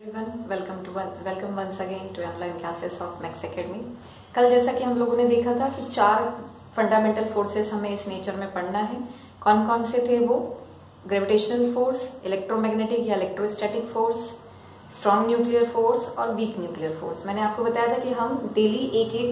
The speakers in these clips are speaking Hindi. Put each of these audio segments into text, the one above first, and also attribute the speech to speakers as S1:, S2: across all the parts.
S1: Welcome once again to online classes of Max Academy. कल जैसा कि हम लोगों ने देखा था कि 4 फंडामेंटल फोर्सेस हमें इस नेचर में पढ़ना है। कौन कौन से थे वो? ग्रेविटेशनल फोर्स, इलेक्ट्रोमैग्नेटिक या electrostatic force, strong nuclear force और वीक न्यूक्लियर फोर्स। मैंने आपको बताया था कि हम डेली एक एक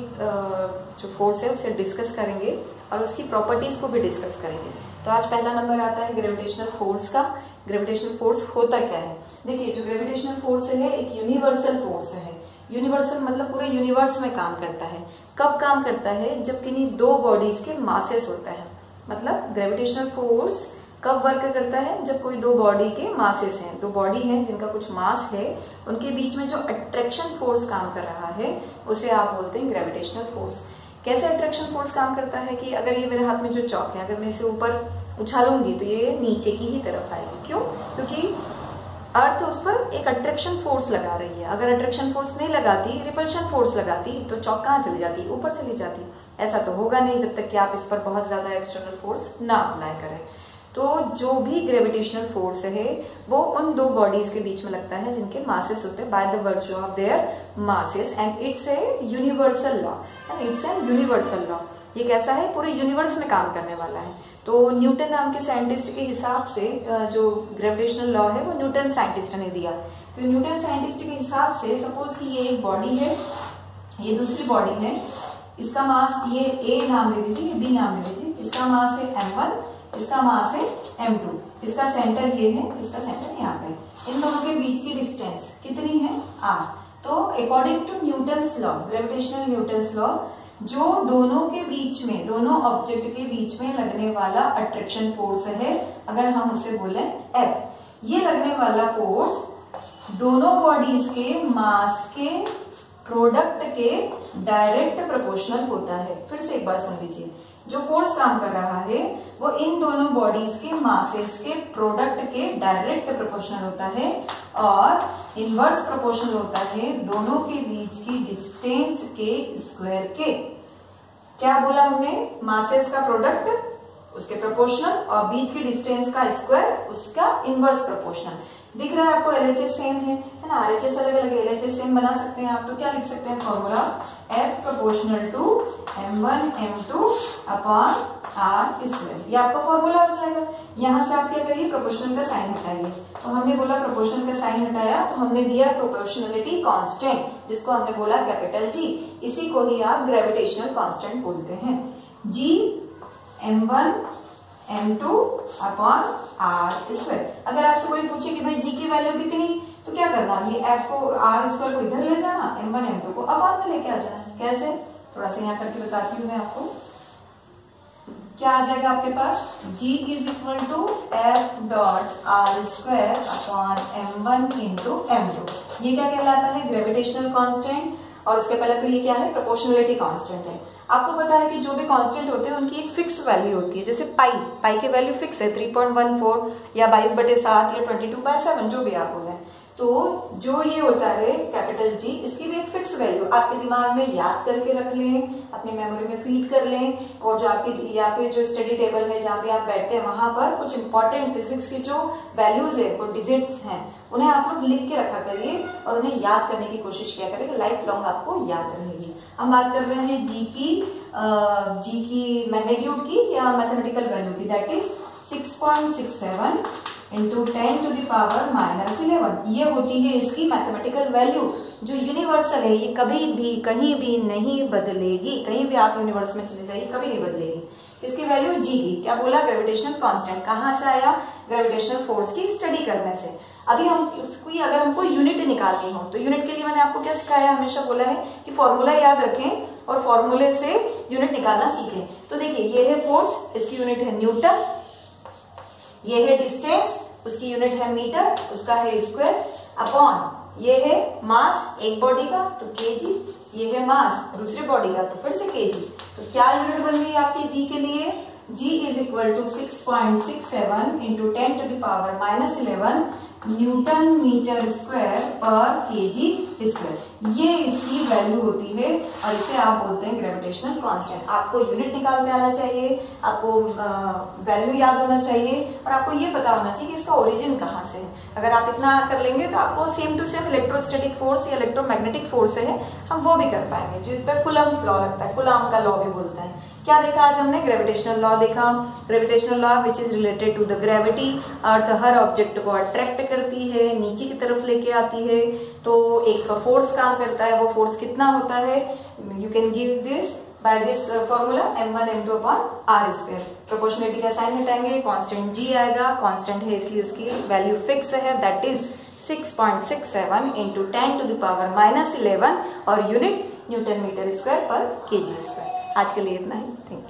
S1: जो फोर्स है उसे डिस्कस करेंगे और उसकी प्रॉपर्टीज को भी डिस्कस करेंगे। तो आज पहला नंबर आता है ग्रेविटेशनल फोर्स का। ग्रेविटेशनल फोर्स होता क्या है? देखिए, जो ग्रेविटेशनल फोर्स है एक यूनिवर्सल फोर्स है। यूनिवर्सल मतलब पूरे यूनिवर्स में काम करता है। कब काम करता है? जब किन्हीं 2 बॉडीज के मासेस होता है। मतलब ग्रेविटेशनल फोर्स कब वर्क करता है? जब कोई 2 बॉडी के मासेस हैं, 2 बॉडी हैं जिनका कुछ मास है, उनके बीच में जो अट्रैक्शन फोर्स काम कर रहा है उसे आप बोलते हैं ग्रेविटेशनल फोर्स। कैसे अट्रैक्शन फोर्स काम करता है कि अगर ये मेरे हाथ में जो चौक है, अगर मैं इसे ऊपर उछालूंगी तो ये नीचे की ही तरफ आएगी। क्यों? क्योंकि अर्थ उस पर एक अट्रैक्शन फोर्स लगा रही है। अगर अट्रैक्शन फोर्स नहीं लगाती, रिपल्शन फोर्स लगाती, तो चौक कहाँ चली जाती? ऊपर चली जाती। ऐसा तो होगा नहीं जब तक कि आप इस पर बहुत ज्यादा एक्सटर्नल फोर्स ना अप्लाई करें। तो जो भी ग्रेविटेशनल फोर्स है वो उन 2 बॉडीज के बीच में लगता है जिनके मासेस होते हैं by the virtue of their masses, and it's a universal law. It's a universal law. ये कैसा है? पूरे यूनिवर्स में काम करने वाला है। तो न्यूटन नाम के साइंटिस्ट के हिसाब से जो ग्रेविटेशनल लॉ है वो न्यूटन साइंटिस्ट ने दिया। तो न्यूटन साइंटिस्ट के हिसाब से सपोज कि ये एक बॉडी है, ये दूसरी बॉडी है, इसका मास ये A नाम दे दीजिए, ये B नाम दे दीजिए। इसका मास है m1, इसका मास है m2। इसका सेंटर ये है, इसका सेंटर यहाँ पे। इन दोनों के बीच की डिस्टेंस कितनी है? r। तो according to Newton's law, gravitational Newton's law, जो दोनों के बीच में, दोनों ऑब्जेक्ट के बीच में लगने वाला अट्रैक्शन फोर्स है, अगर हम उसे बोले F, ये लगने वाला फोर्स दोनों बॉडीज के मास के प्रोडक्ट के डायरेक्ट प्रोपोर्शनल होता है। फिर से एक बार सुन लीजिए, जो फोर्स काम कर रहा है वो इन दोनों बॉडीज के मासेस के प्रोडक्ट के डायरेक्ट प्रोपोर्शनल होता है और इनवर्स प्रोपोर्शनल होता है दोनों के बीच की डिस्टेंस के स्क्वायर के। क्या बोला हमने? मासेस का प्रोडक्ट उसके प्रोपोर्शनल और बीच की डिस्टेंस का स्क्वायर उसका इनवर्स प्रोपोर्शनल। दिख रहा है आपको? LHS सेम है ना? RHS अलग अलग है, LHS सेम बना सकते हैं आप। तो क्या लिख सकते हैं formula? F proportional to m1 m2 upon r square. ये आपका फॉर्मूला हो जाएगा। यहाँ से आप क्या करिए? प्रोपोर्शनल का साइन हटाइए। तो हमने बोला प्रोपोर्शनल का साइन हटाया तो हमने दिया प्रोपोर्शनलिटी कांस्टेंट, जिसको हमने बोला कैपिटल G। इसी को ही आप ग्रेविटेशनल कांस्टेंट बोलते हैं। G m1 m2 upon r square. अगर आपसे कोई पूछे कि भाई G की वैल्यू कितनी, तो क्या करना? ये F को r स्क्वायर को इधर ले जाना, m1 m2 को अपॉन में लेके आ जाना। कैसे? थोड़ा सा यहाँ करके बताती हूँ मैं आपको। क्या आ जाएगा आपके पास? G is equal to F dot r square upon m1 into m2। ये क्या कहलाता है? Gravitational constant. और उसके पहले तो ये क्या है? प्रोपोर्शनलिटी कांस्टेंट है। आपको पता है कि जो भी कांस्टेंट होते हैं उनकी एक फिक्स वैल्यू होती है। जैसे पाई की वैल्यू फिक्स है 3.14 या 22/7 या 22/7, जो भी आप बोले। तो जो ये होता है कैपिटल G, इसकी भी एक फिक्स वैल्यू आपके दिमाग में याद करके रख लें, अपनी मेमोरी में फीड कर लें। और जो आपकी या फिर जो स्टडी टेबल है जहाँ पे आप बैठते हैं वहां पर कुछ इंपॉर्टेंट फिजिक्स की जो वैल्यूज है, वो डिजिट्स हैं, उन्हें आप लोग लिख के रखा करिए और उन्हें याद करने की कोशिश किया करिए। लाइफ लॉन्ग आपको याद रहेगी। हम बात कर रहे हैं G की मैग्नीट्यूड की या मैथमेटिकल वैल्यू की, दैट इज 6.67 इंटू 10⁻⁻11। ये होती है इसकी मैथमेटिकल वैल्यू जो यूनिवर्सल है। ये कभी भी कहीं भी नहीं बदलेगी। कहीं भी आप यूनिवर्स में चले जाइए, कभी नहीं बदलेगी। इसकी वैल्यू G की। क्या बोला? Gravitational constant. कहाँ से आया? ग्रेविटेशनल फोर्स की स्टडी करने से। अभी हम उसकी अगर हमको यूनिट निकालनी हो तो यूनिट के लिए मैंने आपको क्या सिखाया? हमेशा बोला है कि फॉर्मूला याद रखें और फॉर्मूले से यूनिट निकालना सीखें। तो देखिए, ये है फोर्स, इसकी यूनिट है न्यूटन। ये है डिस्टेंस, उसकी यूनिट है मीटर, उसका है स्क्वायर, अपॉन ये है मास एक बॉडी का तो kg, ये है मास दूसरी बॉडी का तो फिर से kg। तो क्या यूनिट बन गई आपकी G के लिए? G is equal to 6.67 into 10⁻⁻11 newton metre square पर केजी स्क्वायर, ये इसकी वैल्यू होती है और इसे आप बोलते हैं ग्रेविटेशनल कांस्टेंट। आपको यूनिट निकालते आना चाहिए, आपको वैल्यू याद होना चाहिए और आपको ये पता होना चाहिए कि इसका ओरिजिन कहाँ से है। अगर आप इतना कर लेंगे तो आपको same to same electrostatic force या इलेक्ट्रोमैग्नेटिक फोर्स है हम वो भी कर पाएंगे, जिस पर कुलम्स लॉ लगता है, कुलाम का लॉ भी बोलते हैं। क्या देखा आज हमने? ग्रेविटेशनल लॉ देखा। Gravitational law which is related to the gravity. Earth हर ऑब्जेक्ट को अट्रैक्ट करती है, नीचे की तरफ लेके आती है, तो एक फोर्स काम करता है। वो फोर्स कितना होता है? You can give this by this formula m1 m2 upon r square. Proportionality का साइन हटाएंगे, कांस्टेंट g आएगा, कांस्टेंट है इसलिए उसकी वैल्यू फिक्स है, that is 6.67 into 10 to the power -11 और यूनिट न्यूटन मीटर स्क्वायर पर केजी स्क्वायर। आज के लिए इतना ही। Thank you.